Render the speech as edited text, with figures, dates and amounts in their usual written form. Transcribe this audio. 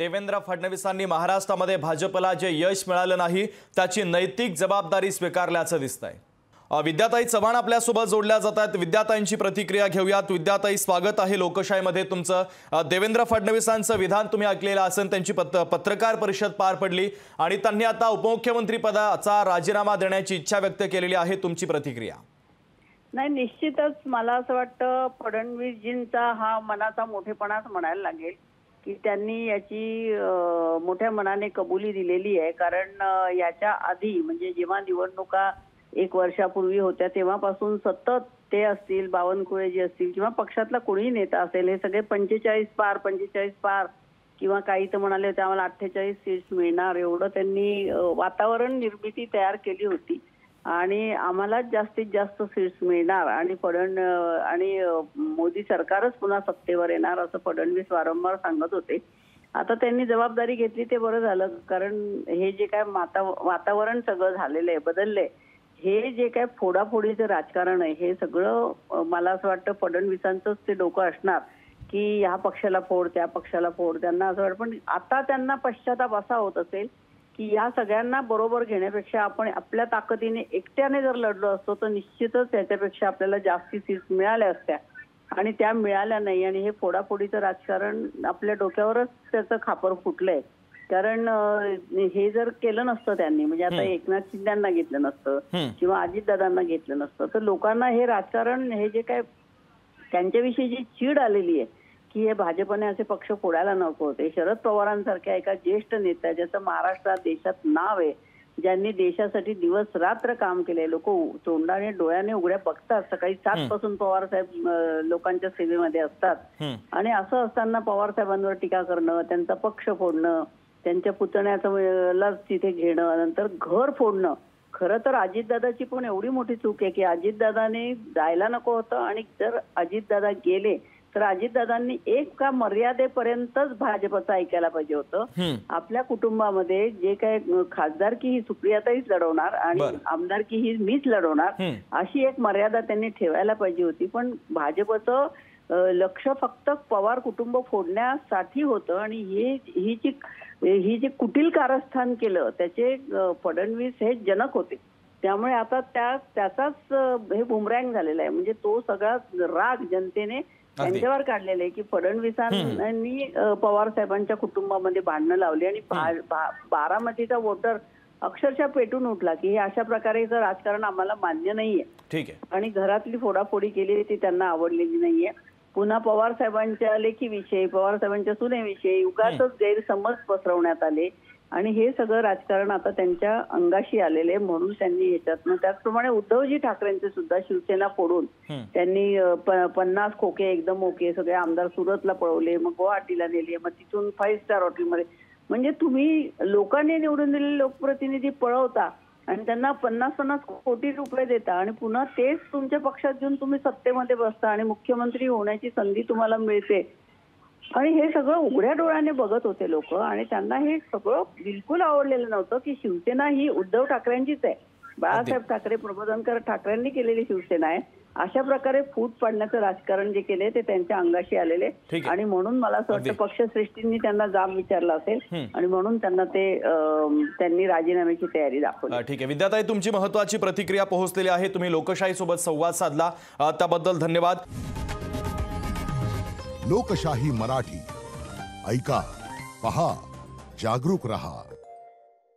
देवेंद्र फडणवीसांनी महाराष्ट्रामध्ये भाजपला जे यश मिळालं नाही त्याची नैतिक जबाबदारी स्वीकारल्याचं दिसतंय। विद्याताई चव्हाण आपल्या सोबत जोडल्या जातात। विद्याताईंची प्रतिक्रिया घेऊयात। विद्याताई, स्वागत आहे लोकशाहीमध्ये तुमचं। देवेंद्र फडणवीसांचं विधान तुम्ही ऐकलेलं असेल, त्यांची पत्रकार परिषद पार पडली आणि त्यांनी आता उपमुख्यमंत्री पदाचा राजीनामा देण्याची इच्छा व्यक्त केलेली आहे। तुमची प्रतिक्रिया? नाही, निश्चितच मला असं वाटतं फडणवीसजींचा हा मनाचा मोठेपणाच म्हणायला लागेल की त्यांनी याची मोठ्या मनाने कबुली दिलेली आहे। कारण याच्या आधी म्हणजे जेव्हा निवडणुका 1 वर्षापूर्वी होत्या तेव्हापासून सतत ते असतील, बावनकुळे जी असतील किंवा पक्षातला कोणी नेता असेल, हे सगळे 45 पार किंवा काही तर म्हणाले होते आम्हाला 48 सीट्स मिळणार, एवढं त्यांनी वातावरण निर्मिती तयार केली होती आणि आम्हाला जास्तीत जास्त सीट्स मिळणार आणि मोदी सरकारच पुन्हा सत्तेवर येणार असं फडणवीस वारंवार सांगत होते। आता त्यांनी जबाबदारी घेतली ते बरं झालं, कारण हे जे काय वातावरण सगळं झालेलं आहे, बदललंय, हे जे काय फोडाफोडीचं राजकारण आहे हे सगळं मला असं वाटतं फडणवीसांचंच ते डोकं असणार की ह्या पक्षाला फोड, त्या पक्षाला फोड। त्यांना असं वाटतं, पण आता त्यांना पश्चाताप असा होत असेल की या सगळ्यांना बरोबर घेण्यापेक्षा आपण आपल्या ताकदीने एकट्याने जर लढलो असतो तर निश्चितच त्याच्यापेक्षा आपल्याला जास्ती सीट्स मिळाल्या असत्या आणि त्या मिळाल्या नाही आणि हे फोडाफोडीचं राजकारण आपल्या डोक्यावरच त्याचं खापर फुटलंय। कारण हे जर केलं नसतं त्यांनी, म्हणजे आता एकनाथ शिंदेंना घेतलं नसतं किंवा अजितदादांना घेतलं नसतं तर लोकांना हे राजकारण, हे जे काय त्यांच्याविषयी जी चीड आलेली आहे की हे भाजपने असे पक्ष फोडायला नको होते, शरद पवारांसारख्या एका ज्येष्ठ नेत्या ज्याचं महाराष्ट्रात देशात नाव आहे, ज्यांनी देशासाठी दिवस रात्र काम केले, लोक तोंडाने डोळ्याने उघड्या बघतात, सकाळी 7 पासून पवार साहेब लोकांच्या सेवेमध्ये असतात आणि असं असताना पवार साहेबांवर टीका करणं, त्यांचा पक्ष फोडणं, त्यांच्या पुतण्याला तिथे घेणं, नंतर घर फोडणं, खरं तर अजितदादाची पण एवढी मोठी चूक आहे की अजितदादाने जायला नको होतं आणि जर अजितदादा गेले तर अजितदादांनी एका मर्यादेपर्यंतच भाजपचं ऐकायला पाहिजे होतं। आपल्या कुटुंबामध्ये जे काय खासदारकी ही सुप्रियाताईच लढवणार आणि आमदारकी ही मीच लढवणार अशी एक मर्यादा त्यांनी ठेवायला पाहिजे होती, पण भाजपचं लक्ष फक्त पवार कुटुंब फोडण्यासाठी होतं आणि ही जी कुटील कारस्थान केलं त्याचे फडणवीस हे जनक होते। त्यामुळे आता त्याचाच हे बुमरँग झालेला आहे, म्हणजे तो सगळा राग जनतेने त्यांच्यावर काढलेला आहे की फडणवीसांनी पवार साहेबांच्या कुटुंबामध्ये भांडणं लावली आणि बारामतीचा वोटर अक्षरशः पेटून उठला की हे अशा प्रकारेचं राजकारण आम्हाला मान्य नाहीये। ठीक आहे। आणि घरातली फोडाफोडी केली ती त्यांना आवडलेली नाहीये। पुन्हा पवार साहेबांच्या लेखीविषयी, पवार साहेबांच्या सुनेविषयी उगाचच गैरसमज पसरवण्यात आले आणि हे सगळं राजकारण आता त्यांच्या अंगाशी आलेले, म्हणून त्यांनी ह्याच्यातनं, त्याचप्रमाणे उद्धवजी ठाकरेंचे सुद्धा शिवसेना फोडून त्यांनी 50 खोके एकदम ओके सगळे आमदार सुरतला पळवले, मग गुवाहाटीला नेले, मग तिथून 5 स्टार हॉटेलमध्ये, म्हणजे तुम्ही लोकांनी निवडून दिलेले लोकप्रतिनिधी पळवता आणि त्यांना 50 कोटी रुपये देता आणि पुन्हा तेच तुमच्या पक्षात घेऊन तुम्ही सत्तेमध्ये बसता आणि मुख्यमंत्री होण्याची संधी तुम्हाला मिळते आणि हे सगळं उघड्या डोळ्याने बघत होते लोक आणि त्यांना हे सगळं बिलकुल आवडलेलं नव्हतं की शिवसेना ही उद्धव ठाकरेंचीच आहे, बाळासाहेब ठाकरे, प्रबोधनकर ठाकरेंनी केलेली शिवसेना आहे। अशा प्रकारे फूट पाडण्याचं राजकारण जे केले ते त्यांच्या अंगाशी आलेले आणि म्हणून मला असं वाटतं पक्षश्रेष्ठींनी त्यांना जाब विचारला असेल आणि म्हणून त्यांनी राजीनाम्याची तयारी दाखवली। ठीक आहे विद्याताई, तुमची महत्त्वाची प्रतिक्रिया पोहोचलेली आहे। तुम्ही लोकशाही सोबत संवाद साधला त्याबद्दल धन्यवाद। लोकशाही मराठी ऐका, पहा, जागरूक रहा।